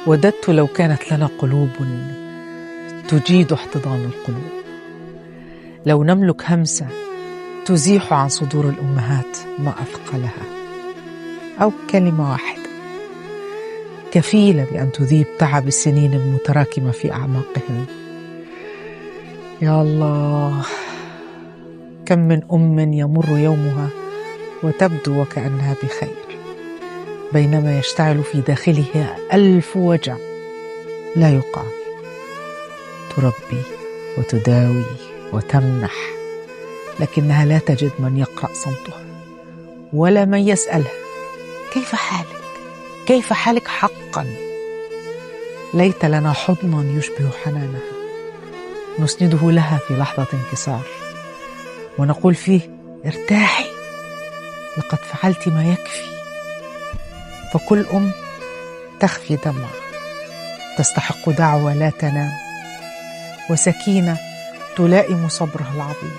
وددت لو كانت لنا قلوب تجيد احتضان القلوب، لو نملك همسة تزيح عن صدور الأمهات ما أثقلها، أو كلمة واحدة كفيلة بأن تذيب تعب السنين المتراكمة في أعماقهم. يا الله، كم من أم يمر يومها وتبدو وكأنها بخير، بينما يشتعل في داخلها 1000 وجع لا يقال. تربي وتداوي وتمنح، لكنها لا تجد من يقرأ صمتها ولا من يسألها كيف حالك؟ كيف حالك حقا؟ ليت لنا حضنا يشبه حنانها نسنده لها في لحظة انكسار ونقول فيه ارتاحي، لقد فعلت ما يكفي. فكل أم تخفي دمعة تستحق دعوة لا تنام، وسكينة تلائم صبرها العظيم،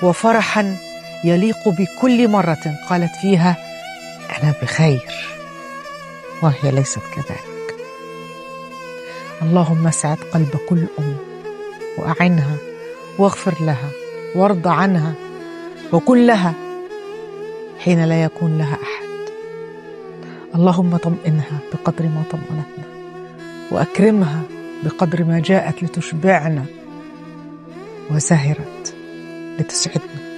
وفرحا يليق بكل مرة قالت فيها أنا بخير وهي ليست كذلك. اللهم اسعد قلب كل أم وأعنها واغفر لها وارض عنها وكن لها حين لا يكون لها أحد. اللهم طمئنها بقدر ما طمأنتنا، وأكرمها بقدر ما جاءت لتشبعنا وسهرت لتسعدنا.